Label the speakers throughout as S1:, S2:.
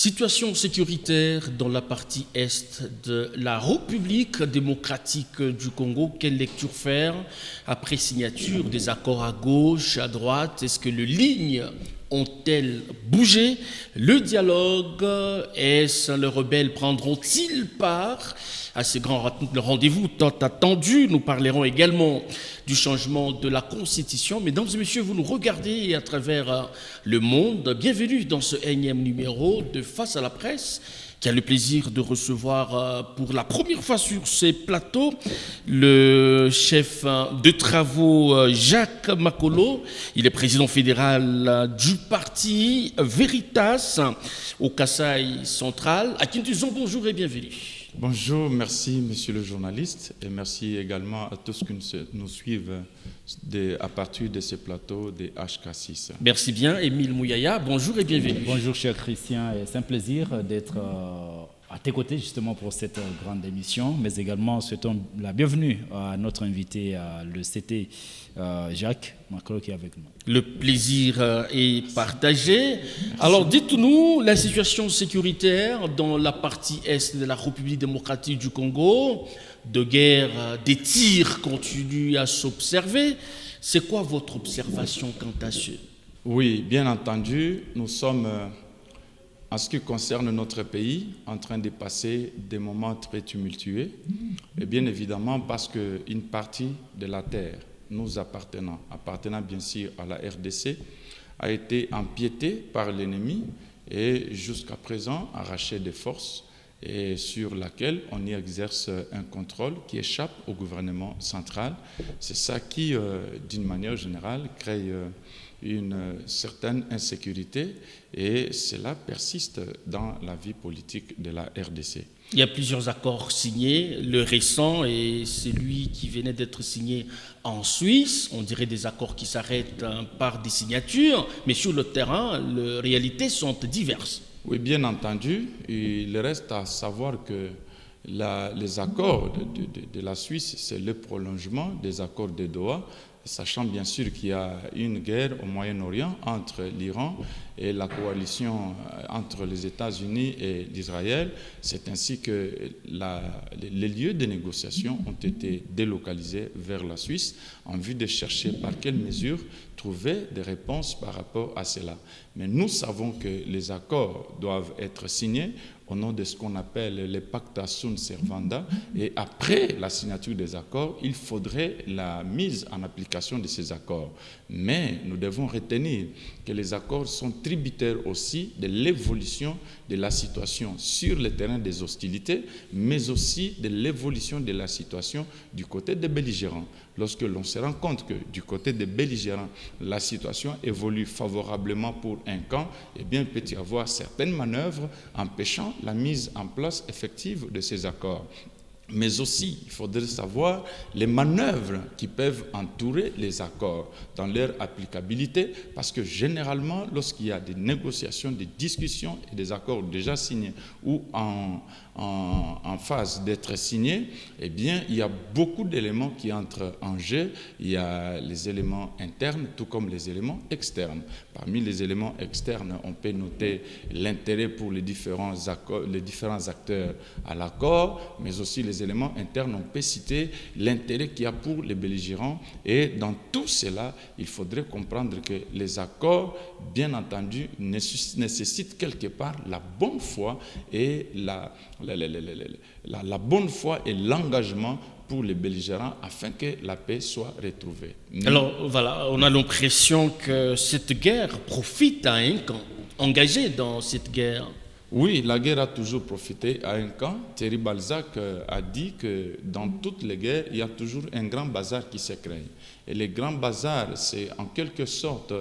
S1: Situation sécuritaire dans la partie est de la République démocratique du Congo. Quelle lecture faire après signature des accords à gauche, à droite? Est-ce que les lignes ont-elles bougé? Le dialogue, est-ce les rebelles prendront-ils part à ce grand rendez-vous tant attendu? Nous parlerons également du changement de la Constitution. Mesdames et messieurs, vous nous regardez à travers le monde. Bienvenue dans ce énième numéro de Face à la presse, qui a le plaisir de recevoir pour la première fois sur ces plateaux le chef de travaux Jacques Makolo. Il est président fédéral du parti Veritas au Kasaï central. À qui nous disons bonjour et bienvenue.
S2: Bonjour, merci monsieur le journaliste et merci également à tous qui nous suivent à partir de ce plateau des HK6.
S1: Merci bien, Émile Mouyaya, bonjour et bienvenue.
S3: Bonjour cher Christian, c'est un plaisir d'être à tes côtés justement pour cette grande émission, mais également souhaitons la bienvenue à notre invité, le CT Jacques Makolo qui est avec nous.
S1: Le plaisir est partagé. Alors dites-nous la situation sécuritaire dans la partie est de la République démocratique du Congo. De guerre, des tirs continuent à s'observer. C'est quoi votre observation quant à ce?
S2: Oui, bien entendu, nous sommes, en ce qui concerne notre pays, en train de passer des moments très tumultueux. Et bien évidemment parce qu'une partie de la terre nous appartenant bien sûr à la RDC, a été empiétée par l'ennemi et jusqu'à présent arrachée des forces et sur laquelle on y exerce un contrôle qui échappe au gouvernement central. C'est ça qui, d'une manière générale, crée une certaine insécurité et cela persiste dans la vie politique de la RDC.
S1: Il y a plusieurs accords signés. Le récent est celui qui venait d'être signé en Suisse. On dirait des accords qui s'arrêtent par des signatures, mais sur le terrain, les réalités sont diverses.
S2: Oui, bien entendu. Il reste à savoir que les accords de la Suisse, c'est le prolongement des accords de Doha, sachant bien sûr qu'il y a une guerre au Moyen-Orient entre l'Iran et la coalition entre les États-Unis et l'Israël. C'est ainsi que les lieux de négociation ont été délocalisés vers la Suisse en vue de chercher par quelles mesures trouver des réponses par rapport à cela. Mais nous savons que les accords doivent être signés au nom de ce qu'on appelle les pacta sunt servanda. Et après la signature des accords, il faudrait la mise en application de ces accords. Mais nous devons retenir que les accords sont tributaires aussi de l'évolution de la situation sur le terrain des hostilités, mais aussi de l'évolution de la situation du côté des belligérants. Lorsque l'on se rend compte que du côté des belligérants, la situation évolue favorablement pour un camp, eh bien, il peut y avoir certaines manœuvres empêchant la mise en place effective de ces accords. Mais aussi, il faudrait savoir les manœuvres qui peuvent entourer les accords dans leur applicabilité, parce que généralement, lorsqu'il y a des négociations, des discussions et des accords déjà signés ou en phase d'être signés, eh bien, il y a beaucoup d'éléments qui entrent en jeu. Il y a les éléments internes, tout comme les éléments externes. Parmi les éléments externes, on peut noter l'intérêt pour les différents acteurs à l'accord, mais aussi les éléments internes, on peut citer l'intérêt qu'il y a pour les belligérants. Et dans tout cela, il faudrait comprendre que les accords, bien entendu, nécessitent quelque part la bonne foi et la bonne foi et l'engagement pour les belligérants afin que la paix soit retrouvée.
S1: Alors voilà, on a l'impression que cette guerre profite à un camp engagé dans cette guerre.
S2: Oui, la guerre a toujours profité à un camp. Thierry Balzac a dit que dans toutes les guerres, il y a toujours un grand bazar qui se crée. Et les grands bazars, c'est en quelque sorte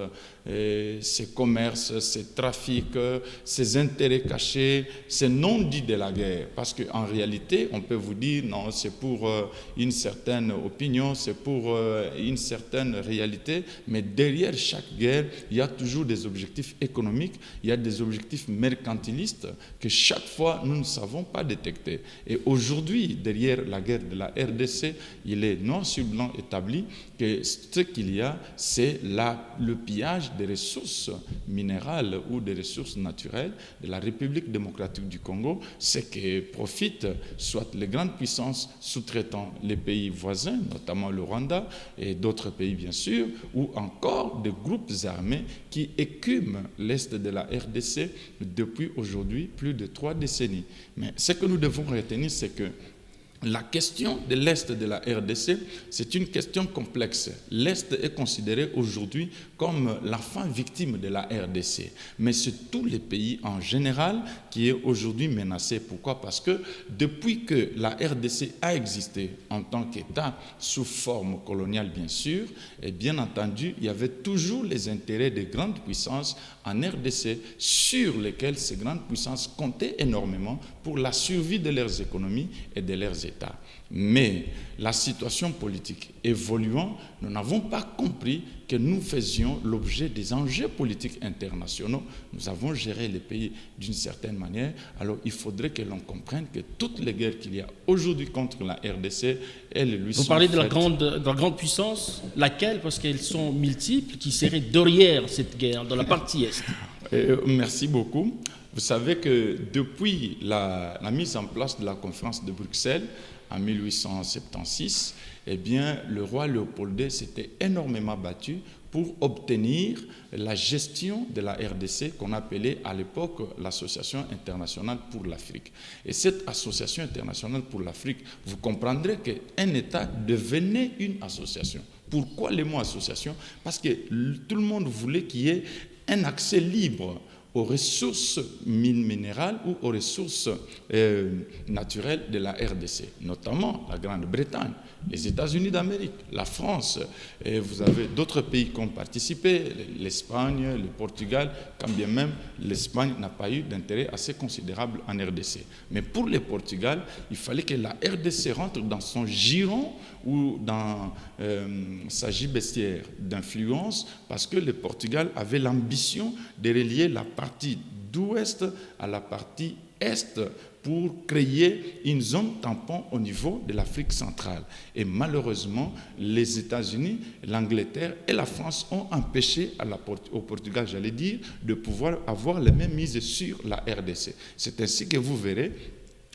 S2: ces commerces, ces trafics, ces intérêts cachés, ces non-dits de la guerre. Parce qu'en réalité, on peut vous dire, non, c'est pour une certaine opinion, c'est pour une certaine réalité, mais derrière chaque guerre, il y a toujours des objectifs économiques, il y a des objectifs mercantilistes que chaque fois, nous ne savons pas détecter. Et aujourd'hui, derrière la guerre de la RDC, il est noir sur blanc établi que ce qu'il y a, c'est le pillage des ressources minérales ou des ressources naturelles de la République démocratique du Congo, c'est que profitent soit les grandes puissances sous-traitant les pays voisins, notamment le Rwanda et d'autres pays bien sûr, ou encore des groupes armés qui écument l'Est de la RDC depuis aujourd'hui plus de 3 décennies. Mais ce que nous devons retenir, c'est que la question de l'Est de la RDC, c'est une question complexe. L'Est est considéré aujourd'hui comme l'enfant victime de la RDC. Mais c'est tous les pays en général qui est aujourd'hui menacé. Pourquoi? Parce que depuis que la RDC a existé en tant qu'État, sous forme coloniale bien sûr, et bien entendu, il y avait toujours les intérêts des grandes puissances en RDC sur lesquels ces grandes puissances comptaient énormément pour la survie de leurs économies et de leurs États. Mais la situation politique évoluant, nous n'avons pas compris que nous faisions l'objet des enjeux politiques internationaux. Nous avons géré les pays d'une certaine manière. Alors il faudrait que l'on comprenne que toutes les guerres qu'il y a aujourd'hui contre la RDC, elles lui sont
S1: Vous parlez de la
S2: faites.
S1: grande puissance, laquelle? Parce qu'elles sont multiples, qui seraient derrière cette guerre, dans la partie Est.
S2: Merci beaucoup. Vous savez que depuis la mise en place de la conférence de Bruxelles en 1876, eh bien, le roi Léopold II s'était énormément battu pour obtenir la gestion de la RDC qu'on appelait à l'époque l'Association internationale pour l'Afrique. Et cette Association internationale pour l'Afrique, vous comprendrez qu'un État devenait une association. Pourquoi le mot association? Parce que tout le monde voulait qu'il y ait un accès libre aux ressources minérales ou aux ressources naturelles de la RDC, notamment la Grande-Bretagne, les États-Unis d'Amérique, la France, et vous avez d'autres pays qui ont participé, l'Espagne, le Portugal, quand bien même l'Espagne n'a pas eu d'intérêt assez considérable en RDC. Mais pour le Portugal, il fallait que la RDC rentre dans son giron ou dans sa gibecière d'influence, parce que le Portugal avait l'ambition de relier la partie d'ouest à la partie est pour créer une zone tampon au niveau de l'Afrique centrale. Et malheureusement, les États-Unis, l'Angleterre et la France ont empêché au Portugal, j'allais dire, de pouvoir avoir les mêmes mises sur la RDC. C'est ainsi que vous verrez,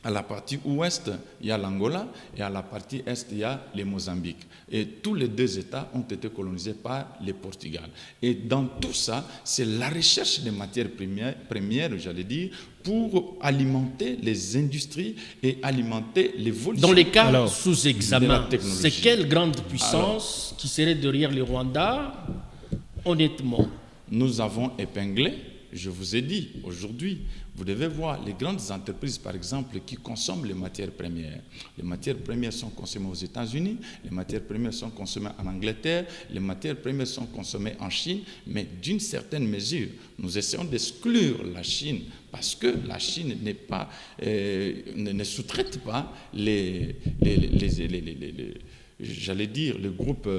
S2: à la partie ouest, il y a l'Angola et à la partie est, il y a le Mozambique. Et tous les deux États ont été colonisés par le Portugal. Et dans tout ça, c'est la recherche des matières premières, j'allais dire, pour alimenter les industries et alimenter l'évolution.
S1: Dans les cas
S2: de
S1: sous
S2: la
S1: examen,
S2: technologie.
S1: c'est quelle grande puissance qui serait derrière le Rwanda, honnêtement?
S2: Nous avons épinglé, je vous ai dit, aujourd'hui, vous devez voir les grandes entreprises, par exemple, qui consomment les matières premières. Les matières premières sont consommées aux États-Unis, les matières premières sont consommées en Angleterre, les matières premières sont consommées en Chine, mais d'une certaine mesure, nous essayons d'exclure la Chine parce que la Chine ne sous-traite pas j'allais dire, les groupes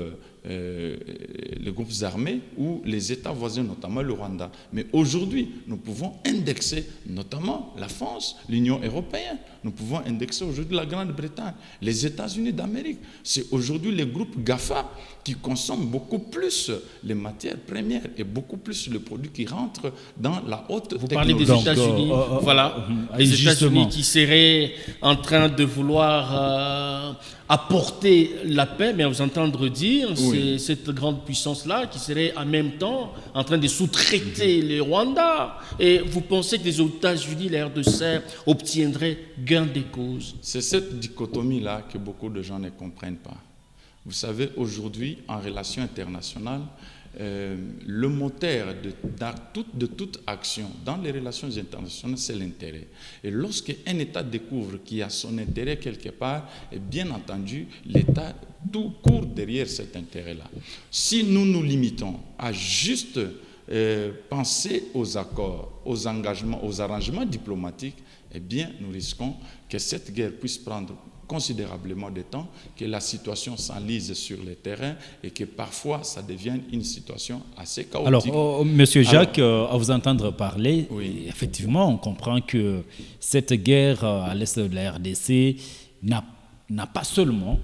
S2: armés ou les États voisins, notamment le Rwanda. Mais aujourd'hui, nous pouvons indexer notamment la France, l'Union européenne. Nous pouvons indexer aujourd'hui la Grande-Bretagne, les États-Unis d'Amérique. C'est aujourd'hui les groupes GAFA qui consomment beaucoup plus les matières premières et beaucoup plus les produits qui rentrent dans la haute technologie.
S1: Vous parlez des États-Unis, voilà, les États-Unis qui seraient en train de vouloir apporter la paix, mais à vous entendre dire, c'est cette grande puissance-là qui serait en même temps en train de sous-traiter le Rwanda. Et vous pensez que les États-Unis, la RDC, obtiendraient gain de cause?
S2: C'est cette dichotomie-là que beaucoup de gens ne comprennent pas. Vous savez, aujourd'hui, en relations internationales, le moteur de toute action dans les relations internationales, c'est l'intérêt. Et lorsqu'un État découvre qu'il y a son intérêt quelque part, et bien entendu, l'État tout court derrière cet intérêt-là. Si nous nous limitons à juste penser aux accords, aux engagements, aux arrangements diplomatiques, eh bien, nous risquons que cette guerre puisse prendre considérablement de temps, que la situation s'enlise sur le terrain et que parfois ça devienne une situation assez chaotique.
S3: Alors, Monsieur Jacques, à vous entendre parler,
S2: oui.
S3: Effectivement, on comprend que cette guerre à l'est de la RDC n'a pas seulement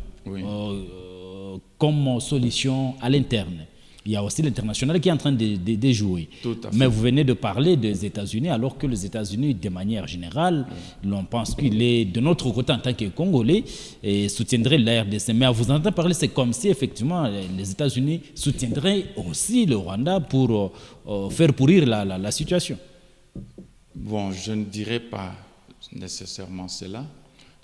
S3: comme solution à l'interne. il y a aussi l'international qui est en train de jouer.
S2: Tout à fait.
S3: Mais vous venez de parler des États-Unis, alors que les États-Unis, de manière générale, l'on pense qu'il est de notre côté en tant que Congolais et soutiendrait la RDC. Mais à vous entendre parler, c'est comme si effectivement les États-Unis soutiendraient aussi le Rwanda pour faire pourrir la situation.
S2: Bon, je ne dirais pas nécessairement cela.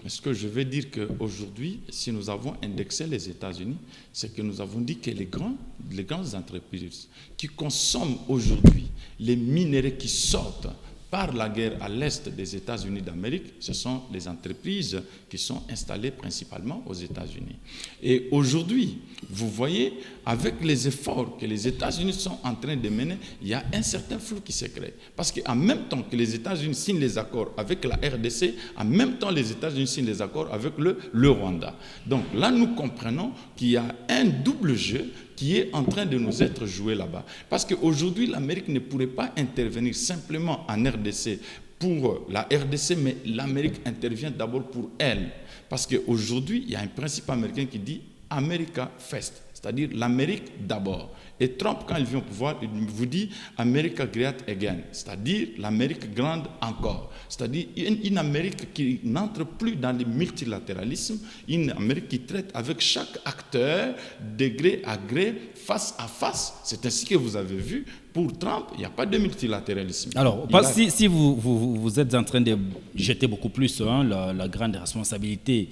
S2: Mais ce que je veux dire qu'aujourd'hui, si nous avons indexé les États-Unis, c'est que nous avons dit que les grandes entreprises qui consomment aujourd'hui les minéraux qui sortent par la guerre à l'est des États-Unis d'Amérique, ce sont les entreprises qui sont installées principalement aux États-Unis. Et aujourd'hui, vous voyez, avec les efforts que les États-Unis sont en train de mener, il y a un certain flou qui se crée. Parce qu'en même temps que les États-Unis signent les accords avec la RDC, en même temps les États-Unis signent les accords avec le Rwanda. Donc là, nous comprenons qu'il y a un double jeu qui est en train de nous être joué là-bas. Parce qu'aujourd'hui, l'Amérique ne pourrait pas intervenir simplement en RDC pour la RDC, mais l'Amérique intervient d'abord pour elle. Parce qu'aujourd'hui, il y a un principe américain qui dit « America First », c'est-à-dire l'Amérique d'abord. Et Trump, quand il vient au pouvoir, il vous dit « America Great Again », c'est-à-dire l'Amérique grande encore. C'est-à-dire une Amérique qui n'entre plus dans le multilatéralisme, une Amérique qui traite avec chaque acteur de gré à gré, face à face. C'est ainsi que vous avez vu, pour Trump, il n'y a pas de multilatéralisme.
S3: Alors, si vous êtes en train de jeter beaucoup plus la grande responsabilité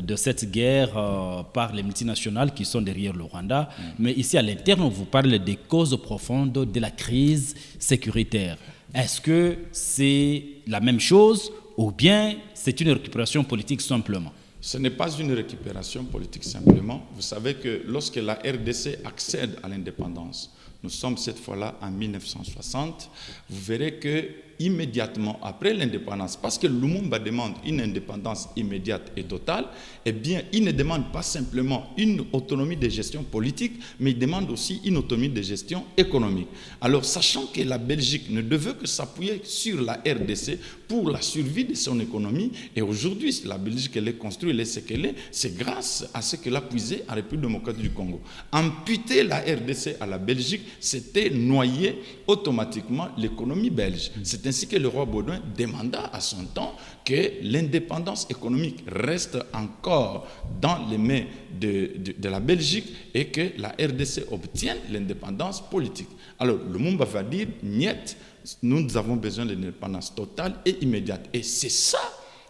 S3: de cette guerre par les multinationales qui sont derrière le Rwanda, mais ici à l'interne, on vous parle des causes profondes de la crise sécuritaire. Est-ce que c'est la même chose ou bien c'est une récupération politique simplement?
S2: Ce n'est pas une récupération politique simplement. Vous savez que lorsque la RDC accède à l'indépendance, nous sommes cette fois-là en 1960, vous verrez que immédiatement après l'indépendance, parce que Lumumba demande une indépendance immédiate et totale, eh bien, il ne demande pas simplement une autonomie de gestion politique, mais il demande aussi une autonomie de gestion économique. Alors, sachant que la Belgique ne devait que s'appuyer sur la RDC pour la survie de son économie, et aujourd'hui, la Belgique, elle est construite, elle est ce qu'elle est, c'est grâce à ce qu'elle a puisé en République démocratique du Congo. Amputer la RDC à la Belgique, c'était noyer automatiquement l'économie belge. C'est ainsi que le roi Baudouin demanda à son temps que l'indépendance économique reste encore dans les mains de la Belgique et que la RDC obtienne l'indépendance politique. Alors, Lumumba va dire, niet, nous avons besoin d'une indépendance totale et immédiate. Et c'est ça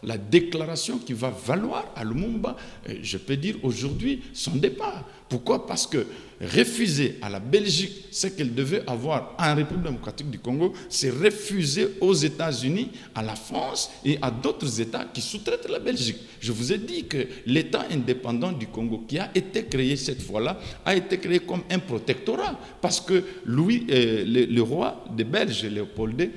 S2: la déclaration qui va valoir à Lumumba, je peux dire aujourd'hui, son départ. Pourquoi? Parce que refuser à la Belgique ce qu'elle devait avoir en République démocratique du Congo, c'est refuser aux États-Unis, à la France et à d'autres États qui sous-traitent la Belgique. Je vous ai dit que l'État indépendant du Congo qui a été créé cette fois-là a été créé comme un protectorat parce que le roi des Belges, Léopold II,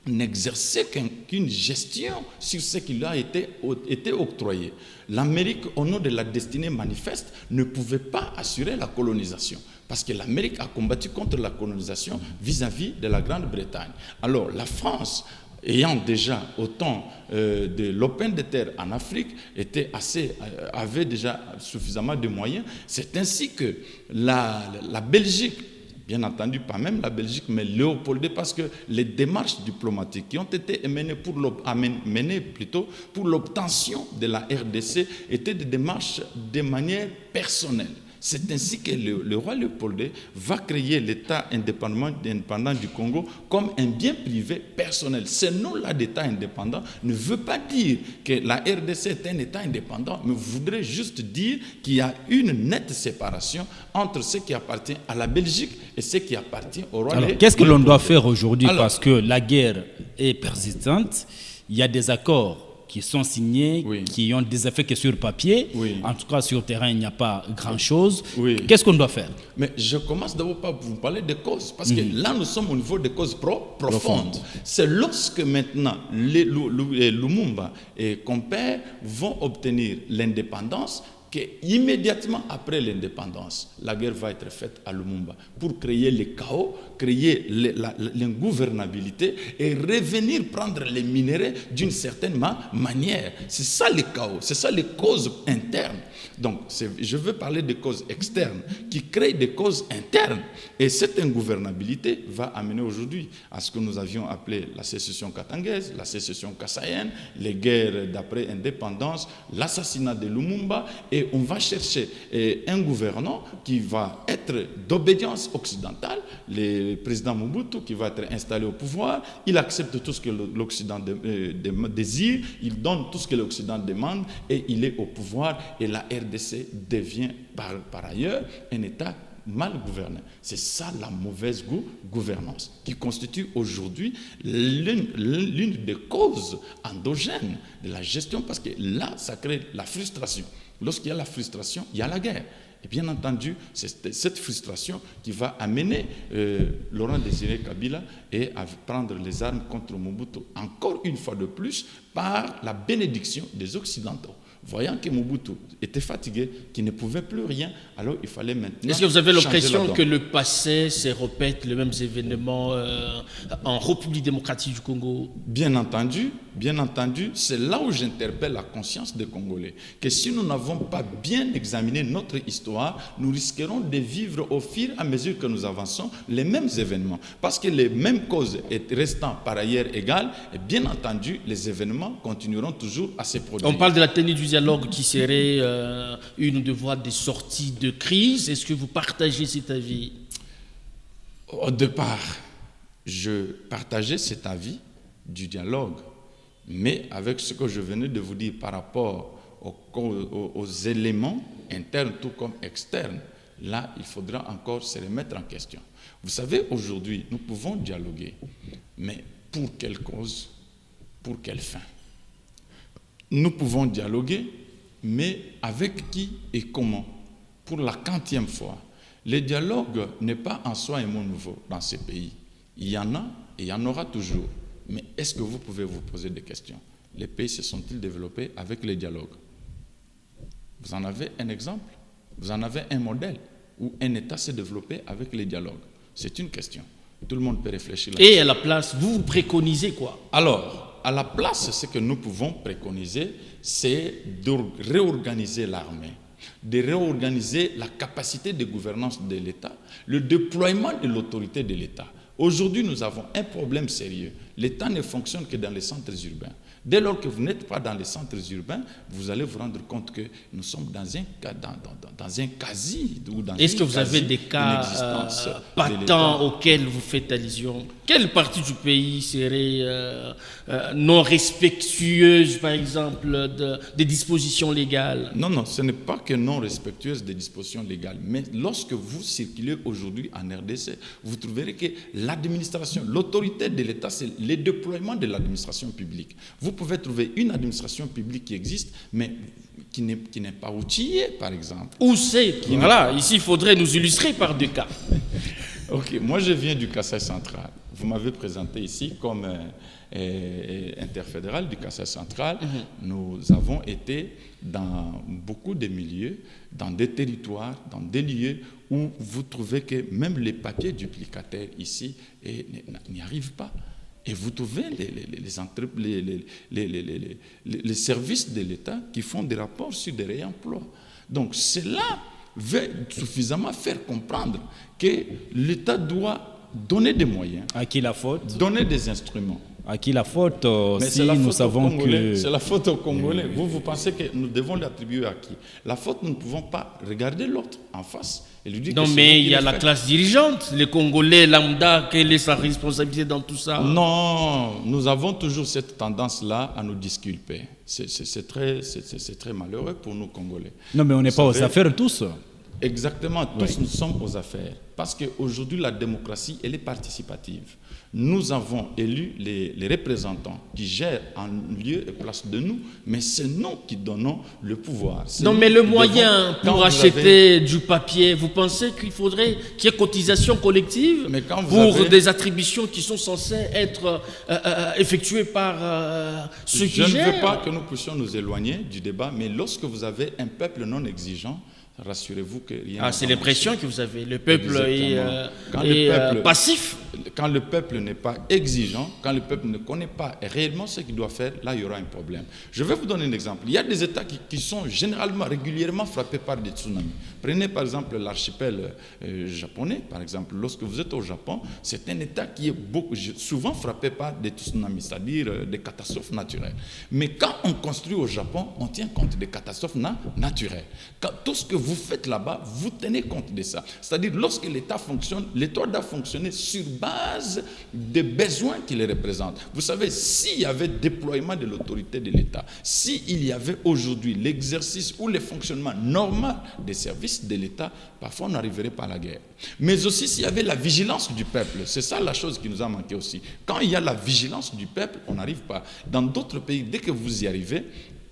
S2: n'exerçait qu'une gestion sur ce qui lui a été octroyé. L'Amérique, au nom de la destinée manifeste, ne pouvait pas assurer la colonisation. Parce que l'Amérique a combattu contre la colonisation vis-à-vis de la Grande-Bretagne. Alors, la France, ayant déjà autant de l'open de terre en Afrique, avait déjà suffisamment de moyens. C'est ainsi que la Belgique, bien entendu, pas même la Belgique, mais Léopold II, parce que les démarches diplomatiques qui ont été menées pour l'obtention de la RDC étaient des démarches de manière personnelle. C'est ainsi que le roi Léopold II va créer l'État indépendant du Congo comme un bien privé personnel. Ce nom-là d'État indépendant ne veut pas dire que la RDC est un État indépendant, mais voudrait juste dire qu'il y a une nette séparation entre ce qui appartient à la Belgique et ce qui appartient au roi.
S3: Alors, qu'est-ce que l'on doit faire aujourd'hui? Parce que la guerre est persistante, il y a des accords qui sont signés, oui, qui ont des effets que sur papier. Oui. En tout cas, sur le terrain, il n'y a pas grand-chose. Oui. Qu'est-ce qu'on doit faire?
S2: Mais je commence d'abord par vous parler des causes, parce que là, nous sommes au niveau des causes profondes. C'est lorsque maintenant les Lumumba et compères vont obtenir l'indépendance qu'immédiatement après l'indépendance, la guerre va être faite à Lumumba pour créer le chaos, créer l'ingouvernabilité et revenir prendre les minéraux d'une certaine manière. C'est ça le chaos, c'est ça les causes internes. Donc, je veux parler des causes externes qui créent des causes internes. Et cette ingouvernabilité va amener aujourd'hui à ce que nous avions appelé la sécession katangaise, la sécession kassaïenne, les guerres d'après-indépendance, l'assassinat de Lumumba. Et on va chercher un gouvernant qui va être d'obédience occidentale, le président Mobutu qui va être installé au pouvoir. Il accepte tout ce que l'Occident désire, il donne tout ce que l'Occident demande et il est au pouvoir. Et la RDC devient par ailleurs un État mal gouverné. C'est ça la mauvaise gouvernance qui constitue aujourd'hui l'une des causes endogènes de la gestion, parce que là, ça crée la frustration. Lorsqu'il y a la frustration, il y a la guerre. Et bien entendu, c'est cette frustration qui va amener Laurent Désiré Kabila à prendre les armes contre Mobutu, encore une fois de plus, par la bénédiction des Occidentaux. Voyant que Mobutu était fatigué, qu'il ne pouvait plus rien, alors il fallait maintenant.
S1: Est-ce que vous avez l'impression que le passé se répète, les mêmes événements en République démocratique du Congo?
S2: Bien entendu, c'est là où j'interpelle la conscience des Congolais. Que si nous n'avons pas bien examiné notre histoire, nous risquerons de vivre au fur et à mesure que nous avançons les mêmes événements. Parce que les mêmes causes restant par ailleurs égales, et bien entendu, les événements continueront toujours à se produire.
S1: On parle de la tenue du dialogue qui serait une des voies de sortie de crise. Est-ce que vous partagez cet avis?
S2: Au départ, je partageais cet avis du dialogue, mais avec ce que je venais de vous dire par rapport aux éléments internes tout comme externes, là, il faudra encore se remettre en question. Vous savez, aujourd'hui, nous pouvons dialoguer, mais pour quelle cause, pour quelle fin? Nous pouvons dialoguer, mais avec qui et comment? Pour la 40e fois. Le dialogue n'est pas en soi un mot nouveau dans ces pays. Il y en a et il y en aura toujours. Mais est-ce que vous pouvez vous poser des questions? Les pays se sont-ils développés avec le dialogue? Vous en avez un exemple? Vous en avez un modèle où un État s'est développé avec le dialogue? C'est une question. Tout le monde peut réfléchir là-dessus.
S1: Et à la place, vous préconisez quoi?
S2: Alors, à la place, ce que nous pouvons préconiser, c'est de réorganiser l'armée, de réorganiser la capacité de gouvernance de l'État, le déploiement de l'autorité de l'État. Aujourd'hui, nous avons un problème sérieux. L'État ne fonctionne que dans les centres urbains. Dès lors que vous n'êtes pas dans les centres urbains, vous allez vous rendre compte que nous sommes dans un quasi ou dans
S1: Est-ce que vous avez des cas patents auxquels vous faites allusion? Quelle partie du pays serait non respectueuse, par exemple, des dispositions légales?
S2: Non, ce n'est pas que non respectueuse des dispositions légales. Mais lorsque vous circulez aujourd'hui en RDC, vous trouverez que l'administration, l'autorité de l'État, c'est le déploiement de l'administration publique. Vous pouvez trouver une administration publique qui existe, mais qui n'est pas outillée, par exemple.
S1: Où c'est? Voilà, ici, il faudrait nous illustrer par deux cas.
S2: Ok, moi je viens du Kassai central. Vous m'avez présenté ici comme interfédéral du Kassai central. Nous avons été dans beaucoup de milieux, dans des territoires, dans des lieux où vous trouvez que même les papiers duplicataires ici n'y arrivent pas. Et vous trouvez les services de l'État qui font des rapports sur des réemplois. Donc cela veut suffisamment faire comprendre que l'État doit donner des moyens.
S3: À qui la faute?
S2: Donner des instruments.
S3: À qui la faute?
S2: Mais
S3: si nous savons que...
S2: C'est la faute aux Congolais. Vous pensez que nous devons l'attribuer à qui? La faute, nous ne pouvons pas regarder l'autre en face et lui dire
S1: non, mais il y a la classe dirigeante, les Congolais lambda, quelle est sa responsabilité dans tout ça?
S2: Non, nous avons toujours cette tendance-là à nous disculper. C'est très malheureux pour nous, Congolais.
S3: Non, mais on n'est pas aux affaires tous.
S2: Exactement, tous nous sommes aux affaires. Parce qu'aujourd'hui, la démocratie, elle est participative. Nous avons élu les représentants qui gèrent en lieu et place de nous, mais c'est nous qui donnons le pouvoir.
S1: Non, mais le moyen pour acheter du papier, vous pensez qu'il faudrait qu'il y ait cotisation collective pour des attributions qui sont censées être effectuées par ceux qui gèrent?
S2: Je ne veux pas que nous puissions nous éloigner du débat, mais lorsque vous avez un peuple non exigeant, rassurez-vous que rien.
S1: Ah, c'est l'impression que vous avez. Le peuple est passif.
S2: Quand le peuple n'est pas exigeant, quand le peuple ne connaît pas réellement ce qu'il doit faire, là, il y aura un problème. Je vais vous donner un exemple. Il y a des États qui sont régulièrement frappés par des tsunamis. Prenez par exemple l'archipel japonais, par exemple. Lorsque vous êtes au Japon, c'est un État qui est souvent frappé par des tsunamis, c'est-à-dire des catastrophes naturelles. Mais quand on construit au Japon, on tient compte des catastrophes naturelles. Tout ce que vous faites là-bas, vous tenez compte de ça. C'est-à-dire, lorsque l'État fonctionne, l'État doit fonctionner sur base des besoins qu'il représente. Vous savez, s'il y avait déploiement de l'autorité de l'État, s'il y avait aujourd'hui l'exercice ou le fonctionnement normal des services de l'État, parfois on n'arriverait pas à la guerre. Mais aussi s'il y avait la vigilance du peuple, c'est ça la chose qui nous a manqué aussi. Quand il y a la vigilance du peuple, on n'arrive pas. Dans d'autres pays, dès que vous y arrivez,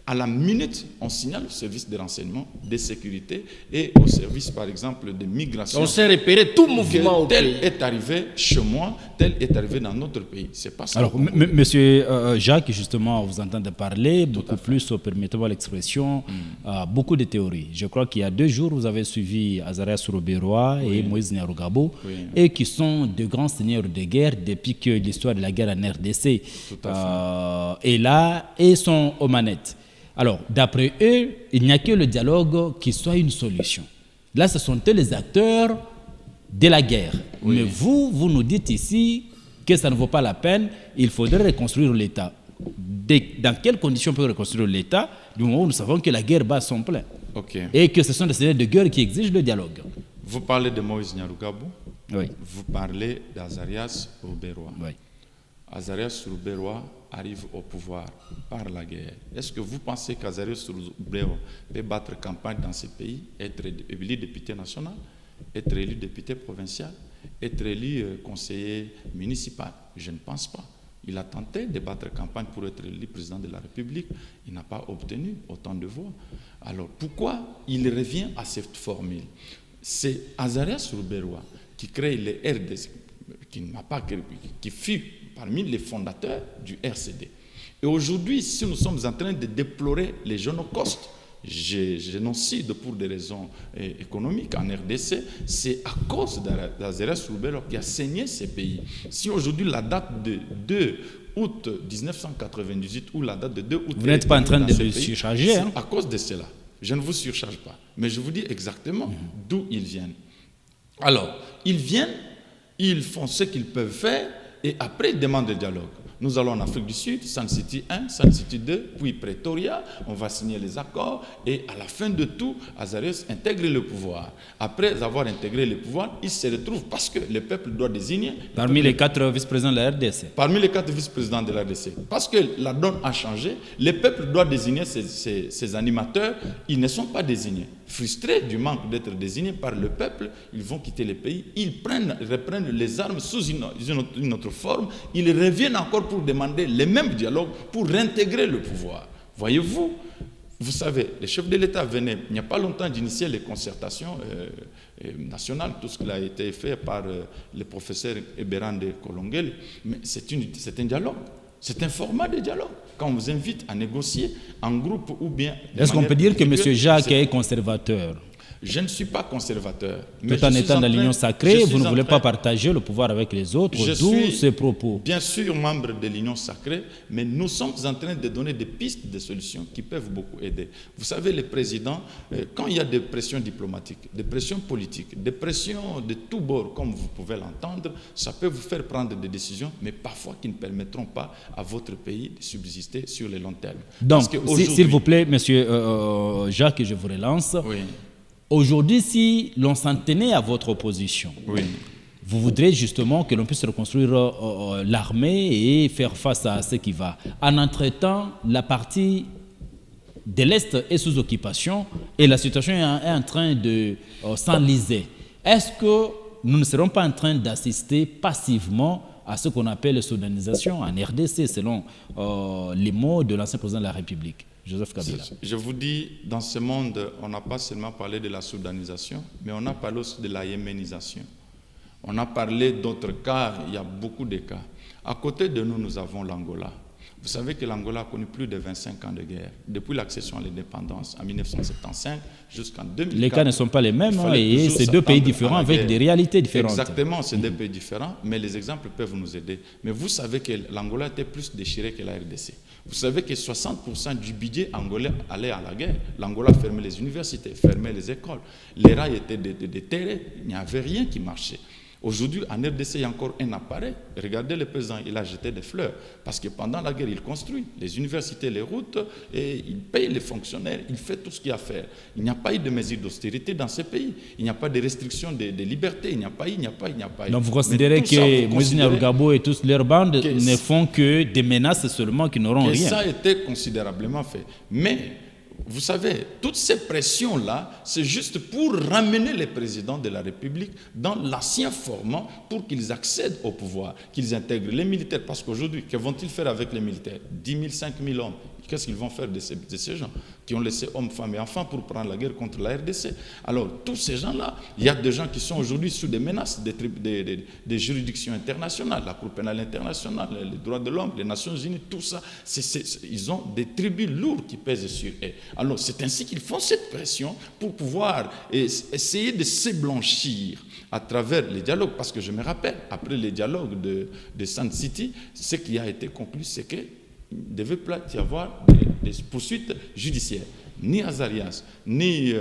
S2: à la minute, on signale au service de renseignement, de sécurité et au service, par exemple, de migration.
S1: On sait repérer tout mouvement au pays.
S2: Tel est arrivé chez moi, tel est arrivé dans notre pays. C'est pas ça.
S3: Alors, monsieur Jacques, justement, vous entendez parler beaucoup plus, permettez-moi l'expression, beaucoup de théories. Je crois qu'il y a 2 jours, vous avez suivi Azarias Rouberois et Moïse Nyarugabo, et qui sont de grands seigneurs de guerre depuis que l'histoire de la guerre en RDC est là et sont aux manettes. Alors, d'après eux, il n'y a que le dialogue qui soit une solution. Là, ce sont eux les acteurs de la guerre. Oui. Mais vous nous dites ici que ça ne vaut pas la peine, il faudrait reconstruire l'État. Dans quelles conditions on peut reconstruire l'État du moment où nous savons que la guerre bat son plein? Et que ce sont des seigneurs de guerre qui exigent le dialogue.
S2: Vous parlez de Moïse Nyarugabo.
S3: Oui.
S2: Vous parlez d'Azarias Rouberois.
S3: Oui.
S2: Azarias Rouberois arrive au pouvoir par la guerre. Est-ce que vous pensez qu'Azarias Rouberois peut battre campagne dans ce pays, être élu député national, être élu député provincial, être élu conseiller municipal? Je ne pense pas. Il a tenté de battre campagne pour être élu président de la République. Il n'a pas obtenu autant de voix. Alors pourquoi il revient à cette formule? C'est Azarias Rouberois qui crée le RDC, qui fut parmi les fondateurs du RCD. Et aujourd'hui, si nous sommes en train de déplorer les génocides, génocide pour des raisons économiques en RDC, c'est à cause d'Azarias Rouberois qui a saigné ces pays. Si aujourd'hui la date de 2 août 1998 ou la date de 2 août...
S3: Vous n'êtes pas en train de le surcharger.
S2: C'est à cause de cela. Je ne vous surcharge pas. Mais je vous dis exactement d'où ils viennent. Alors, ils viennent, ils font ce qu'ils peuvent faire, et après, ils demandent le dialogue. Nous allons en Afrique du Sud, Sun City 1, Sun City 2, puis Pretoria, on va signer les accords, et à la fin de tout, Azarias intègre le pouvoir. Après avoir intégré le pouvoir, il se retrouve, parce que le peuple doit désigner...
S3: Parmi les 4 vice-présidents de la RDC.
S2: Parmi les 4 vice-présidents de la RDC. Parce que la donne a changé, le peuple doit désigner ses animateurs, ils ne sont pas désignés. Frustrés du manque d'être désignés par le peuple, ils vont quitter le pays, ils reprennent les armes sous une autre forme, ils reviennent encore pour demander les mêmes dialogues pour réintégrer le pouvoir. Voyez-vous, vous savez, les chefs de l'État venaient, il n'y a pas longtemps, d'initier les concertations nationales, tout ce qui a été fait par le professeur Eberande Kolongeli, mais c'est un dialogue. C'est un format de dialogue. Quand on vous invite à négocier en groupe ou bien...
S3: Est-ce qu'on peut dire que M. Jacques est conservateur?
S2: Je ne suis pas conservateur.
S3: Tout en étant dans l'union sacrée, vous ne voulez pas partager le pouvoir avec les autres, d'où ces propos.
S2: Bien sûr membre de l'union sacrée, mais nous sommes en train de donner des pistes de solutions qui peuvent beaucoup aider. Vous savez, les présidents, quand il y a des pressions diplomatiques, des pressions politiques, des pressions de tous bords, comme vous pouvez l'entendre, ça peut vous faire prendre des décisions, mais parfois qui ne permettront pas à votre pays de subsister sur le long terme.
S3: Donc, s'il vous plaît, monsieur Jacques, je vous relance.
S2: Oui.
S3: Aujourd'hui, si l'on s'en tenait à votre opposition,
S2: oui,
S3: vous voudrez justement que l'on puisse reconstruire l'armée et faire face à ce qui va. En entretemps, la partie de l'Est est sous occupation et la situation est en train de s'enliser. Est-ce que nous ne serons pas en train d'assister passivement à ce qu'on appelle la soudanisation en RDC, selon les mots de l'ancien président de la République, Joseph Kabila?
S2: Je vous dis, dans ce monde, on n'a pas seulement parlé de la soudanisation, mais on a parlé aussi de la yéménisation. On a parlé d'autres cas, il y a beaucoup de cas. À côté de nous, nous avons l'Angola. Vous savez que l'Angola a connu plus de 25 ans de guerre, depuis l'accession à l'indépendance en 1975 jusqu'en 2004.
S3: Les cas ne sont pas les mêmes, et c'est deux pays différents avec des réalités différentes.
S2: Exactement, c'est deux pays différents, mais les exemples peuvent nous aider. Mais vous savez que l'Angola était plus déchirée que la RDC. Vous savez que 60% du budget angolais allait à la guerre. L'Angola fermait les universités, fermait les écoles. Les rails étaient déterrés, il n'y avait rien qui marchait. Aujourd'hui, en RDC, il y a encore un appareil. Regardez le président, il a jeté des fleurs. Parce que pendant la guerre, il construit les universités, les routes, et il paye les fonctionnaires, il fait tout ce qu'il y a à faire. Il n'y a pas eu de mesures d'austérité dans ce pays. Il n'y a pas de restrictions de liberté. Il n'y a pas eu.
S3: Donc vous considérez que Moïse Nyarugabo et tous leurs bandes ne font que des menaces seulement qui n'auront rien?
S2: Ça a été considérablement fait. Mais vous savez, toutes ces pressions-là, c'est juste pour ramener les présidents de la République dans l'ancien format pour qu'ils accèdent au pouvoir, qu'ils intègrent les militaires. Parce qu'aujourd'hui, que vont-ils faire avec les militaires? 10 000, 5 000 hommes. Qu'est-ce qu'ils vont faire de ces gens qui ont laissé hommes, femmes et enfants pour prendre la guerre contre la RDC? Alors, tous ces gens-là, il y a des gens qui sont aujourd'hui sous des menaces des juridictions internationales, la Cour pénale internationale, les droits de l'homme, les Nations Unies, tout ça. Ils ont des tribus lourds qui pèsent sur eux. Alors, c'est ainsi qu'ils font cette pression pour pouvoir essayer de se blanchir à travers les dialogues. Parce que je me rappelle, après les dialogues de Sun City, ce qui a été conclu, c'est que il ne devait pas y avoir des poursuites judiciaires. Ni Azarias, ni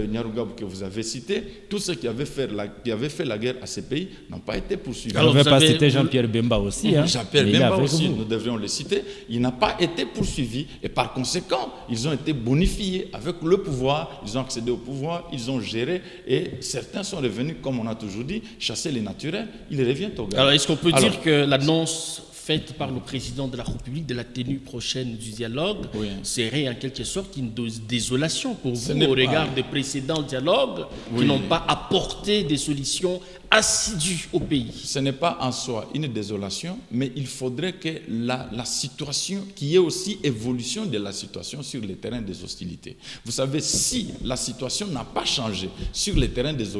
S2: Nyarugabo que vous avez cité, tous ceux qui avaient fait la guerre à ces pays n'ont pas été poursuivis.
S3: Alors, on ne va pas citer Jean-Pierre Bemba aussi.
S2: Jean-Pierre Bemba aussi, nous devrions le citer. Il n'a pas été poursuivi et par conséquent, ils ont été bonifiés avec le pouvoir, ils ont accédé au pouvoir, ils ont géré et certains sont revenus, comme on a toujours dit, chasser les naturels. Ils reviennent au Ghana.
S1: Alors, est-ce qu'on peut dire que l'annonce faite par le président de la République de la tenue prochaine du dialogue serait en quelque sorte une désolation pour vous au regard des précédents dialogues qui n'ont pas apporté des solutions assidues au pays?
S2: Ce n'est pas en soi une désolation, mais il faudrait que la situation, qu'il y ait aussi évolution de la situation sur le terrain des hostilités. Vous savez, si la situation n'a pas changé sur le terrain des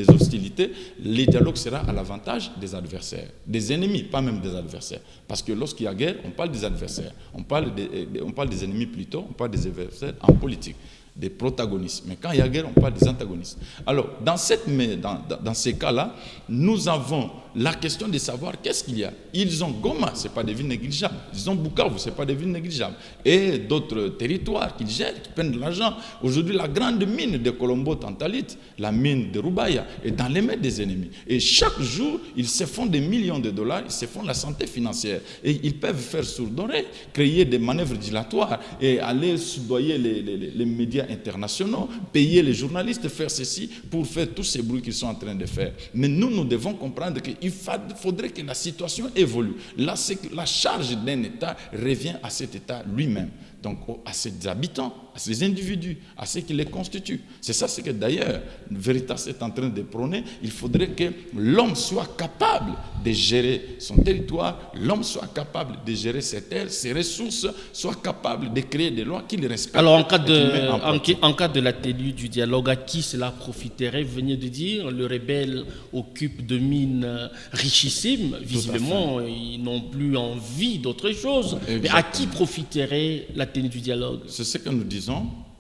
S2: hostilités, le dialogue sera à l'avantage des adversaires, des ennemis, pas même des adversaires. Parce que lorsqu'il y a guerre, on parle des adversaires. On parle des ennemis plutôt, on parle des adversaires en politique, des protagonistes. Mais quand il y a guerre, on parle des antagonistes. Alors, dans ces cas-là, nous avons la question de savoir qu'est-ce qu'il y a. Ils ont Goma, ce n'est pas des villes négligeables. Ils ont Bukavu, ce n'est pas des villes négligeables. Et d'autres territoires qu'ils gèrent, qui prennent de l'argent. Aujourd'hui, la grande mine de Colombo-Tantalit, la mine de Rubaya, est dans les mains des ennemis. Et chaque jour, ils se font des millions de dollars, ils se font la santé financière. Et ils peuvent faire sourd oreille, créer des manœuvres dilatoires et aller soudoyer les médias internationaux, payer les journalistes, faire ceci pour faire tous ces bruits qu'ils sont en train de faire. Mais nous devons comprendre qu'il faudrait que la situation évolue. Là, c'est que la charge d'un État revient à cet État lui-même. Donc, à ses habitants, à ses individus, à ceux qui les constituent. C'est ça, c'est que d'ailleurs, Veritas est en train de prôner. Il faudrait que l'homme soit capable de gérer son territoire, l'homme soit capable de gérer ses terres, ses ressources, soit capable de créer des lois qui les respectent.
S1: Alors, en cas de la tenue du dialogue, à qui cela profiterait? Vous venez de dire, le rebelle occupe de mines richissimes. Visiblement, ils n'ont plus envie d'autre chose. Exactement. Mais à qui profiterait la tenue du dialogue? C'est
S2: ce que nous disons.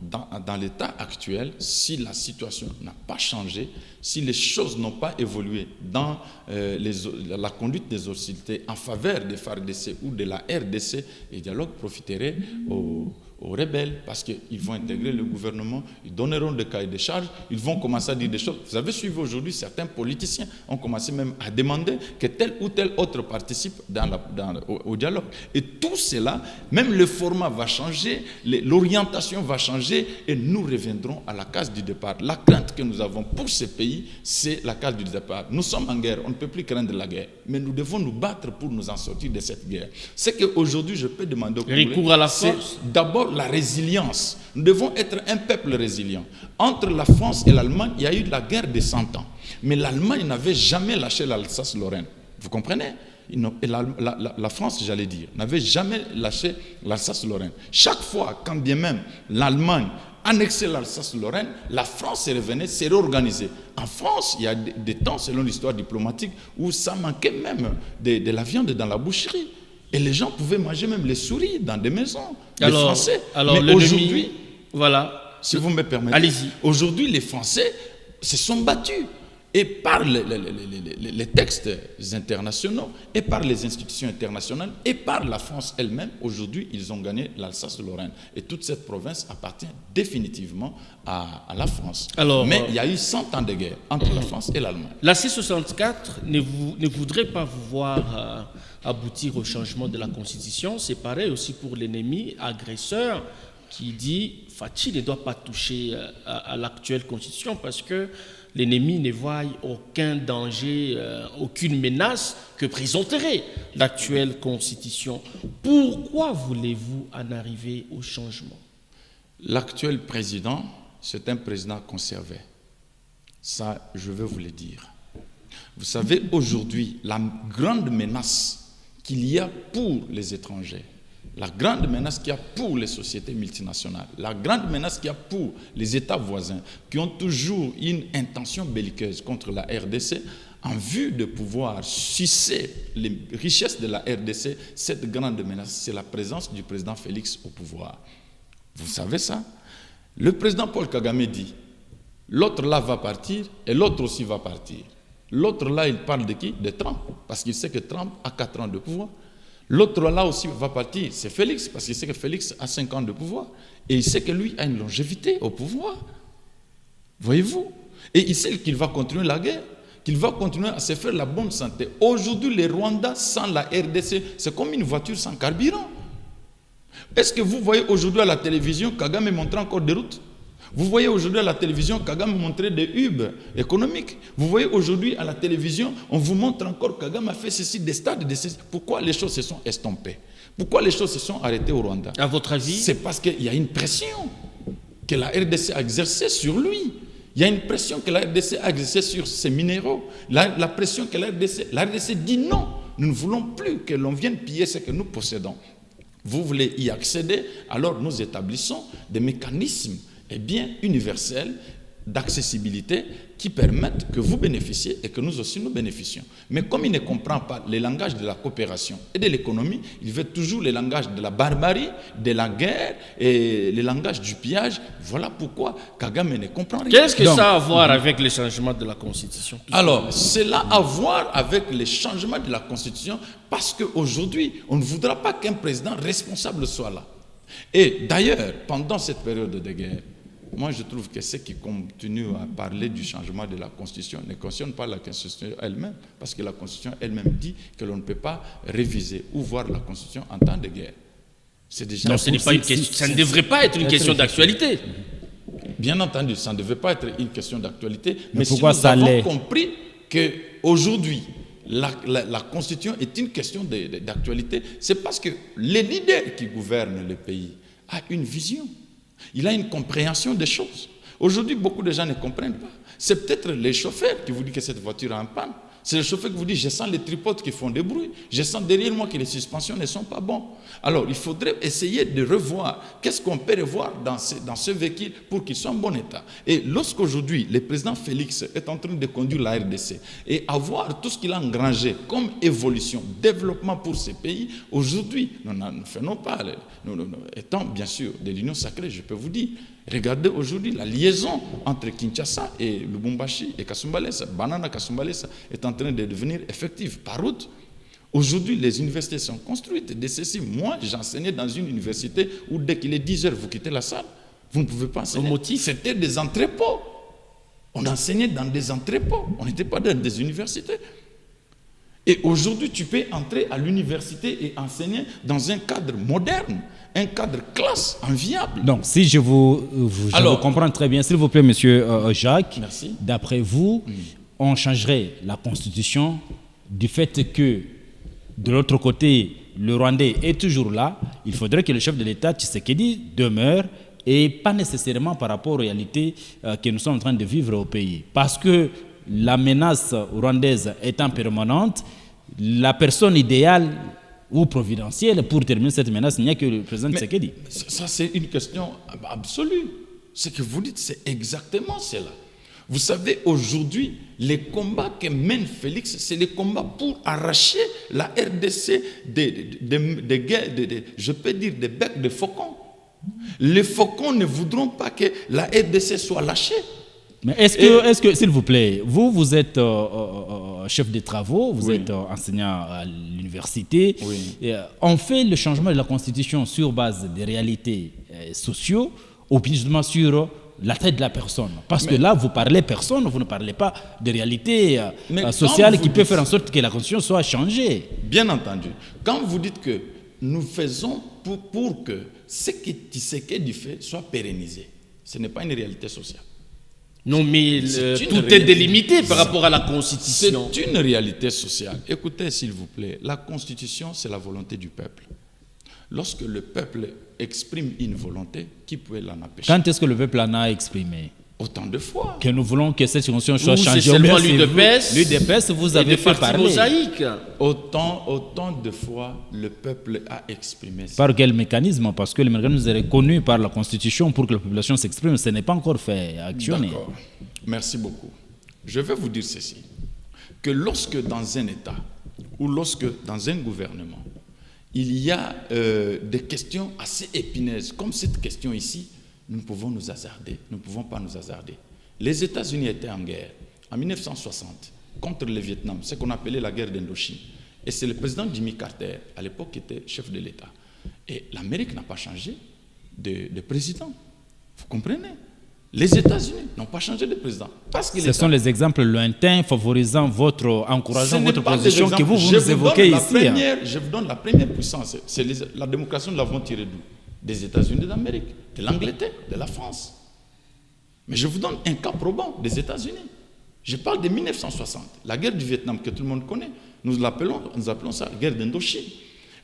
S2: Dans l'état actuel, si la situation n'a pas changé, si les choses n'ont pas évolué dans la conduite des hostilités en faveur des FARDC ou de la RDC, le dialogue profiterait aux rebelles parce qu'ils vont intégrer le gouvernement, ils donneront des cahiers de charges, ils vont commencer à dire des choses. Vous avez suivi aujourd'hui, certains politiciens ont commencé même à demander que tel ou tel autre participe au dialogue. Et tout cela, même le format va changer, l'orientation va changer et nous reviendrons à la case du départ. La crainte que nous avons pour ces pays, c'est la case du départ. Nous sommes en guerre, on ne peut plus craindre la guerre, mais nous devons nous battre pour nous en sortir de cette guerre. C'est qu'aujourd'hui, je peux demander au Congrès,
S1: recours à la force.
S2: D'abord d'abord la résilience. Nous devons être un peuple résilient. Entre la France et l'Allemagne, il y a eu la guerre des 100 ans. Mais l'Allemagne n'avait jamais lâché l'Alsace-Lorraine. Vous comprenez? Et la France, j'allais dire, n'avait jamais lâché l'Alsace-Lorraine. Chaque fois, quand bien même l'Allemagne annexait l'Alsace-Lorraine, la France s'est réorganisée. En France, il y a des temps, selon l'histoire diplomatique, où ça manquait même de la viande dans la boucherie. Et les gens pouvaient manger même les souris dans des maisons. Les Français.
S1: Mais aujourd'hui, voilà.
S2: Si vous me permettez,
S1: allez-y.
S2: Aujourd'hui, les Français se sont battus. Et par les textes internationaux, et par les institutions internationales, et par la France elle-même, aujourd'hui, ils ont gagné l'Alsace-Lorraine. Et toute cette province appartient définitivement à la France. Mais il y a eu 100 ans de guerre entre la France et l'Allemagne.
S1: La C64 ne voudrait pas vous voir aboutir au changement de la Constitution. C'est pareil aussi pour l'ennemi agresseur qui dit Fathi ne doit pas toucher à l'actuelle Constitution parce que l'ennemi ne voit aucun danger, aucune menace que présenterait l'actuelle Constitution. Pourquoi voulez-vous en arriver au changement?
S2: L'actuel président, c'est un président conservé. Ça, je veux vous le dire. Vous savez, aujourd'hui, la grande menace qu'il y a pour les étrangers, la grande menace qu'il y a pour les sociétés multinationales, la grande menace qu'il y a pour les États voisins qui ont toujours une intention belliqueuse contre la RDC en vue de pouvoir sucer les richesses de la RDC, cette grande menace, c'est la présence du président Félix au pouvoir. Vous savez ça? Le président Paul Kagame dit, l'autre là va partir et l'autre aussi va partir. L'autre là, il parle de qui? De Trump, parce qu'il sait que Trump a 4 ans de pouvoir. L'autre là aussi va partir, c'est Félix, parce qu'il sait que Félix a 5 ans de pouvoir. Et il sait que lui a une longévité au pouvoir. Voyez-vous? Et il sait qu'il va continuer la guerre, qu'il va continuer à se faire la bonne santé. Aujourd'hui, les Rwandais sans la RDC, c'est comme une voiture sans carburant. Est-ce que vous voyez aujourd'hui à la télévision Kagame montrer encore des routes? Vous voyez aujourd'hui à la télévision Kagame montrer des hubs économiques. Vous voyez aujourd'hui à la télévision, on vous montre encore Kagame a fait ceci, des stades, de ceci. Pourquoi les choses se sont estompées? Pourquoi les choses se sont arrêtées au Rwanda?
S1: À votre avis?
S2: C'est parce qu'il y a une pression que la RDC a exercée sur lui. Il y a une pression que la RDC a exercée sur ses minéraux. La pression que la RDC dit non, nous ne voulons plus que l'on vienne piller ce que nous possédons. Vous voulez y accéder, alors nous établissons des mécanismes universels d'accessibilité qui permettent que vous bénéficiez et que nous aussi nous bénéficions. Mais comme il ne comprend pas les langages de la coopération et de l'économie, il veut toujours les langages de la barbarie, de la guerre et les langages du pillage. Voilà pourquoi Kagame ne comprend rien.
S1: Qu'est-ce que ça a à voir avec les changements de la Constitution?
S2: Alors, cela a à voir avec les changements de la Constitution parce qu'aujourd'hui, on ne voudra pas qu'un président responsable soit là. Et d'ailleurs, pendant cette période de guerre, moi, je trouve que ceux qui continuent à parler du changement de la Constitution ne cautionnent pas la Constitution elle-même, parce que la Constitution elle-même dit que l'on ne peut pas réviser ou voir la Constitution en temps de guerre. C'est déjà
S1: non, ça ne devrait pas être une question d'actualité.
S2: Bien entendu, ça ne devait pas être une question d'actualité, mais
S3: pourquoi
S2: si nous
S3: ça
S2: avons compris qu'aujourd'hui, la Constitution est une question d'actualité, c'est parce que le leader qui gouverne le pays a une vision. Il a une compréhension des choses. Aujourd'hui, beaucoup de gens ne comprennent pas. C'est peut-être les chauffeurs qui vous disent que cette voiture est en panne. C'est le chauffeur qui vous dit, je sens les tripodes qui font des bruits. Je sens derrière moi que les suspensions ne sont pas bonnes. Alors, il faudrait essayer de revoir qu'est-ce qu'on peut revoir dans ce véhicule pour qu'il soit en bon état. Et lorsqu'aujourd'hui, le président Félix est en train de conduire la RDC et avoir tout ce qu'il a engrangé comme évolution, développement pour ces pays, aujourd'hui, nous ne faisons pas, étant bien sûr de l'Union sacrée, je peux vous dire, regardez aujourd'hui la liaison entre Kinshasa et Lubumbashi et Kasumbalesa, Banana Kasumbalesa est en train de devenir effective par route. Aujourd'hui, les universités sont construites de ceci. Moi, j'enseignais dans une université où dès qu'il est 10 heures, vous quittez la salle. Vous ne pouvez pas enseigner. C'était des entrepôts. On enseignait dans des entrepôts. On n'était pas dans des universités. Et aujourd'hui, tu peux entrer à l'université et enseigner dans un cadre moderne, un cadre classe, enviable.
S3: Donc, si je vous comprends très bien, s'il vous plaît, monsieur Jacques,
S2: merci.
S3: D'après vous, on changerait la Constitution du fait que, de l'autre côté, le Rwandais est toujours là il faudrait que le chef de l'État, Tshisekedi, demeure et pas nécessairement par rapport aux réalités que nous sommes en train de vivre au pays. Parce que la menace rwandaise étant permanente, la personne idéale ou providentielle pour terminer cette menace, il n'y a que le président Tshisekedi.
S2: Ça, c'est une question absolue. Ce que vous dites, c'est exactement cela. Vous savez, aujourd'hui, les combats que mène Félix, c'est les combats pour arracher la RDC des guerres, je peux dire des becs de faucons. Les faucons ne voudront pas que la RDC soit lâchée.
S3: Mais est-ce que, s'il vous plaît, vous êtes chef de travaux, vous êtes enseignant à l'université, on fait le changement de la Constitution sur base des réalités sociaux, ou bien justement sur la tête de la personne. Parce que là, vous parlez personne, vous ne parlez pas de réalité sociale qui peut faire en sorte que la Constitution soit changée.
S2: Bien entendu. Quand vous dites que nous faisons pour que ce que Tshisekedi fait soit pérennisé, ce n'est pas une réalité sociale.
S1: Non, mais tout est délimité par rapport à la Constitution.
S2: C'est une réalité sociale. Écoutez, s'il vous plaît, la Constitution, c'est la volonté du peuple. Lorsque le peuple exprime une volonté, qui peut l'en empêcher?
S3: Quand est-ce que le peuple en a exprimé?
S2: Autant de fois.
S3: Que nous voulons que cette constitution soit changée.
S1: C'est seulement
S3: l'UDPS, vous avez fait parler.
S1: Mosaïque.
S2: Autant de fois, le peuple a exprimé ça.
S3: Par quel mécanisme? Parce que le mécanisme est reconnu par la Constitution pour que la population s'exprime. Ce n'est pas encore fait, actionné.
S2: D'accord. Merci beaucoup. Je vais vous dire ceci. Que lorsque dans un État ou lorsque dans un gouvernement, il y a des questions assez épineuses, comme cette question ici, nous pouvons nous hasarder. Nous ne pouvons pas nous hasarder. Les États-Unis étaient en guerre en 1960 contre le Vietnam, ce qu'on appelait la guerre d'Indochine. Et c'est le président Jimmy Carter, à l'époque, qui était chef de l'État. Et l'Amérique n'a pas changé de président. Vous comprenez? Les États-Unis n'ont pas changé de président. Parce que
S3: ce sont les exemples lointains favorisant encourageant votre position que vous nous évoquez ici.
S2: Je vous donne la première puissance. C'est la démocratie, nous l'avons tirée d'où? Des États-Unis d'Amérique, de l'Angleterre, de la France. Mais je vous donne un cas probant des États-Unis. Je parle de 1960, la guerre du Vietnam que tout le monde connaît. Nous appelons ça la guerre d'Indochine.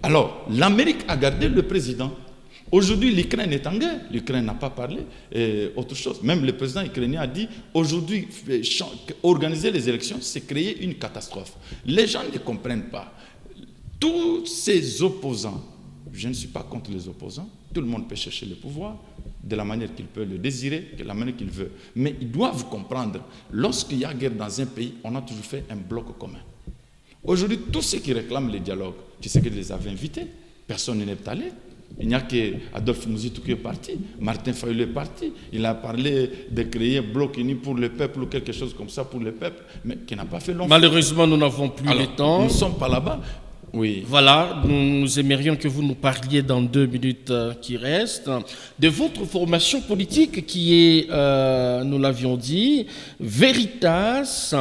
S2: Alors, l'Amérique a gardé le président. Aujourd'hui, l'Ukraine est en guerre. L'Ukraine n'a pas parlé. Autre chose. Même le président ukrainien a dit, aujourd'hui, organiser les élections, c'est créer une catastrophe. Les gens ne comprennent pas. Tous ces opposants, je ne suis pas contre les opposants, tout le monde peut chercher le pouvoir de la manière qu'il peut le désirer, de la manière qu'il veut. Mais ils doivent comprendre, lorsqu'il y a guerre dans un pays, on a toujours fait un bloc commun. Aujourd'hui, tous ceux qui réclament les dialogues, tu sais qu'ils les avaient invités, personne n'est allé. Il n'y a qu'Adolphe Mouzitou qui est parti, Martin Fayulu est parti. Il a parlé de créer un bloc uni pour le peuple ou quelque chose comme ça pour le peuple, mais qui n'a pas fait long.
S1: Malheureusement, nous n'avons plus le temps.
S2: Nous ne sommes pas là-bas. Oui.
S1: Voilà, nous aimerions que vous nous parliez dans 2 minutes qui restent de votre formation politique qui est, nous l'avions dit, Veritas,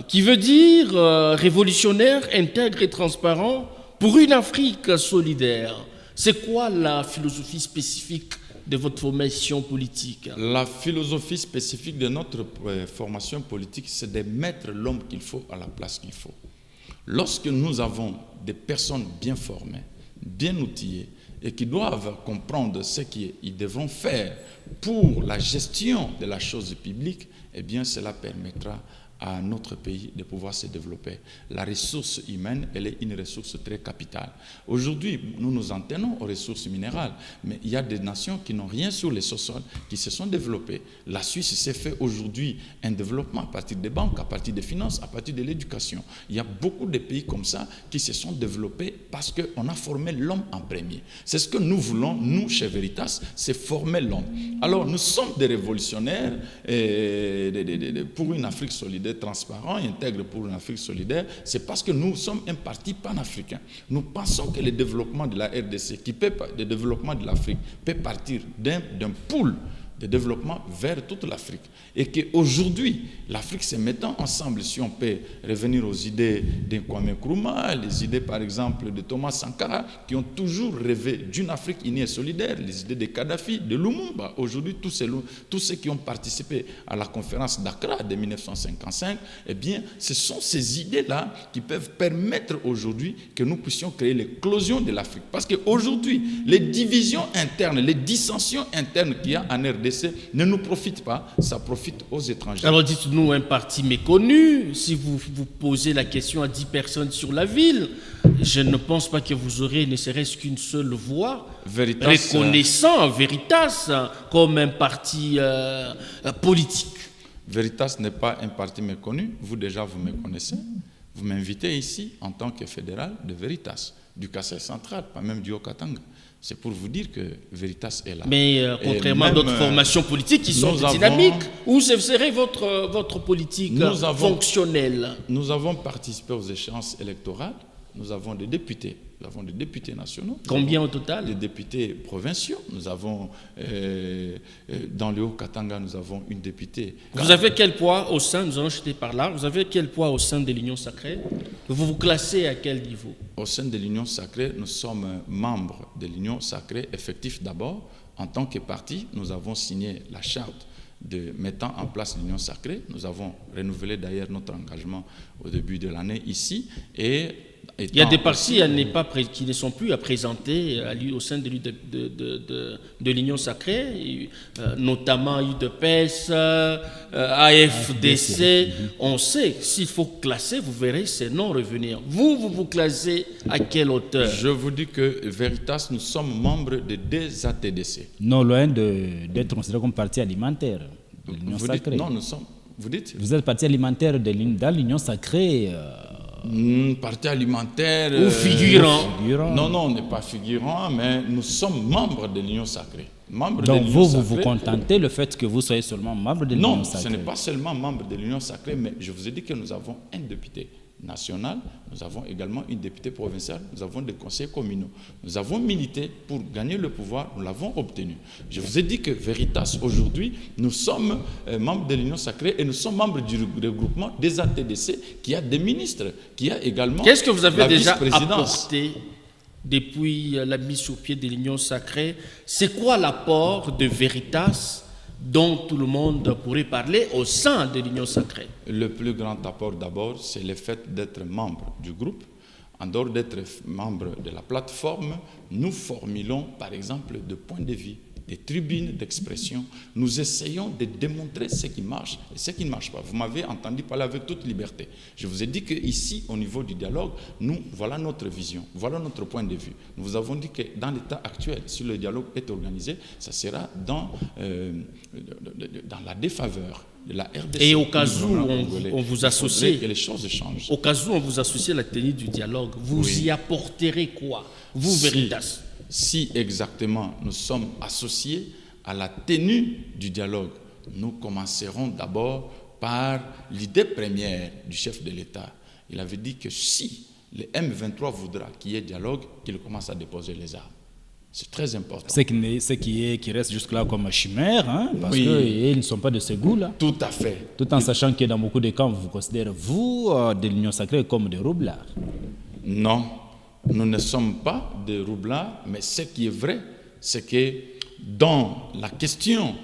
S1: qui veut dire révolutionnaire, intègre et transparent pour une Afrique solidaire. C'est quoi la philosophie spécifique de votre formation politique?
S2: La philosophie spécifique de notre formation politique, c'est de mettre l'homme qu'il faut à la place qu'il faut. Lorsque nous avons des personnes bien formées, bien outillées et qui doivent comprendre ce qu'ils devront faire pour la gestion de la chose publique, eh bien cela permettra à notre pays de pouvoir se développer. La ressource humaine, elle est une ressource très capitale. Aujourd'hui, nous nous en tenons aux ressources minérales, mais il y a des nations qui n'ont rien sur les sous-sols, qui se sont développées. La Suisse s'est fait aujourd'hui un développement à partir des banques, à partir des finances, à partir de l'éducation. Il y a beaucoup de pays comme ça qui se sont développés parce qu'on a formé l'homme en premier. C'est ce que nous voulons, nous, chez Veritas, c'est former l'homme. Alors, nous sommes des révolutionnaires pour une Afrique solidaire, transparent et intègre pour une Afrique solidaire, c'est parce que nous sommes un parti panafricain. Nous pensons que le développement de la RDC, le développement de l'Afrique, peut partir d'un pool de développement vers toute l'Afrique. Et qu'aujourd'hui, l'Afrique se mettant ensemble, si on peut revenir aux idées de Kwame Nkrumah, les idées par exemple de Thomas Sankara, qui ont toujours rêvé d'une Afrique unie et solidaire, les idées de Kadhafi, de Lumumba. Aujourd'hui, tous ceux qui ont participé à la conférence d'Accra de 1955, eh bien, ce sont ces idées-là qui peuvent permettre aujourd'hui que nous puissions créer l'éclosion de l'Afrique. Parce qu'aujourd'hui, les divisions internes, les dissensions internes qu'il y a en RDC ne nous profitent pas, ça profite aux étrangers.
S1: Alors dites-nous un parti méconnu, si vous posez la question à 10 personnes sur la ville, je ne pense pas que vous aurez ne serait-ce qu'une seule voix reconnaissant Veritas comme un parti politique.
S2: Veritas n'est pas un parti méconnu, vous déjà vous me connaissez, vous m'invitez ici en tant que fédéral de Veritas, du Kassai central, pas même du Haut-Katanga. C'est pour vous dire que Veritas est là.
S1: Mais contrairement à d'autres formations politiques qui sont dynamiques, où serait votre politique fonctionnelle?
S2: Nous avons participé aux échéances électorales, nous avons des députés. Nous avons des députés nationaux.
S1: Combien au total?
S2: Des députés provinciaux. Nous avons, dans le Haut-Katanga, nous avons une députée.
S1: Vous avez quel poids au sein, nous allons jeter par là, vous avez quel poids au sein de l'Union sacrée? Vous vous classez à quel niveau?
S2: Au sein de l'Union sacrée, nous sommes membres de l'Union sacrée, effectifs d'abord. En tant que parti, nous avons signé la charte de mettant en place l'Union sacrée. Nous avons renouvelé d'ailleurs notre engagement au début de l'année ici. Et
S1: il y a des partis qui ne sont plus à présenter au sein de l'Union sacrée, notamment UDPS, AFDC. On sait, s'il faut classer, vous verrez ces noms revenir. Vous classez à quelle hauteur?
S2: Je vous dis que Veritas, nous sommes membres de deux ATDC.
S3: Non, loin d'être considéré comme parti alimentaire de l'Union sacrée.
S2: Non, nous sommes... Vous dites?
S3: Vous êtes parti alimentaire dans l'Union sacrée.
S2: Parti alimentaire...
S1: Ou figurant.
S2: Non, on n'est pas figurant, mais nous sommes membres de l'Union sacrée.
S3: Donc vous contentez le fait que vous soyez seulement membre de l'Union sacrée?
S2: Non, ce n'est pas seulement membre de l'Union sacrée, mais je vous ai dit que nous avons un député national, nous avons également une députée provinciale, nous avons des conseillers communaux. Nous avons milité pour gagner le pouvoir, nous l'avons obtenu. Je vous ai dit que Veritas, aujourd'hui, nous sommes membres de l'Union sacrée et nous sommes membres du regroupement des ATDC qui a des ministres, qui a également...
S1: Qu'est-ce que vous avez déjà apporté depuis la mise sur pied de l'Union sacrée? C'est quoi l'apport de Veritas dont tout le monde pourrait parler au sein de l'Union sacrée?
S2: Le plus grand apport d'abord, c'est le fait d'être membre du groupe. En dehors d'être membre de la plateforme, nous formulons par exemple des points de vue, des tribunes d'expression. Nous essayons de démontrer ce qui marche et ce qui ne marche pas. Vous m'avez entendu parler avec toute liberté. Je vous ai dit qu'ici, au niveau du dialogue, voilà notre vision, voilà notre point de vue. Nous vous avons dit que dans l'état actuel, si le dialogue est organisé, ça sera dans la défaveur de la RDC.
S1: Et au cas où on vous associe,
S2: que les choses changent.
S1: Au cas où on vous associe à la tenue du dialogue, vous y apporterez quoi, vous, Veritas?
S2: Si exactement nous sommes associés à la tenue du dialogue, nous commencerons d'abord par l'idée première du chef de l'État. Il avait dit que si le M23 voudra qu'il y ait dialogue, qu'il commence à déposer les armes. C'est très important.
S3: Ce qui reste jusque-là comme chimère, hein, parce qu'ils ne sont pas de ce goût-là.
S2: Tout à fait.
S3: Tout en sachant que dans beaucoup de cas, vous considérez, vous, de l'Union sacrée, comme des roublards.
S2: Non. Nous ne sommes pas des roublards, mais ce qui est vrai, c'est que dans la question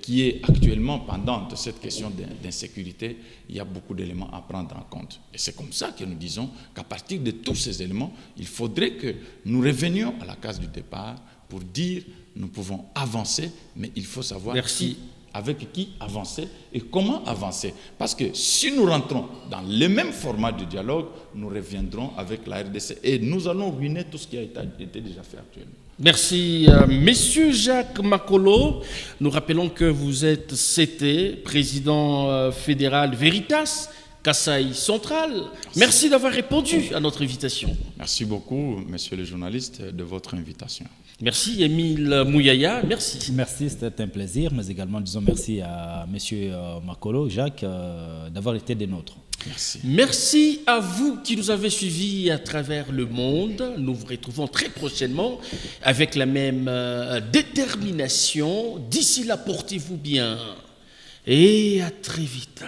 S2: qui est actuellement pendante, cette question d'insécurité, il y a beaucoup d'éléments à prendre en compte. Et c'est comme ça que nous disons qu'à partir de tous ces éléments, il faudrait que nous revenions à la case du départ pour dire nous pouvons avancer, mais il faut savoir avec qui avancer et comment avancer. Parce que si nous rentrons dans le même format de dialogue, nous reviendrons avec la RDC et nous allons ruiner tout ce qui a été déjà fait actuellement.
S1: Merci, Monsieur Jacques Makolo. Nous rappelons que vous êtes CT, président fédéral Veritas, Kassai central. Merci d'avoir répondu à notre invitation.
S2: Merci beaucoup, monsieur le journaliste, de votre invitation.
S1: Merci, Émile Mouyaya. Merci.
S3: Merci, c'était un plaisir, mais également disons merci à monsieur Makolo, Jacques, d'avoir été des nôtres.
S2: Merci.
S1: Merci à vous qui nous avez suivis à travers le monde. Nous vous retrouvons très prochainement avec la même détermination. D'ici là, portez-vous bien et à très vite.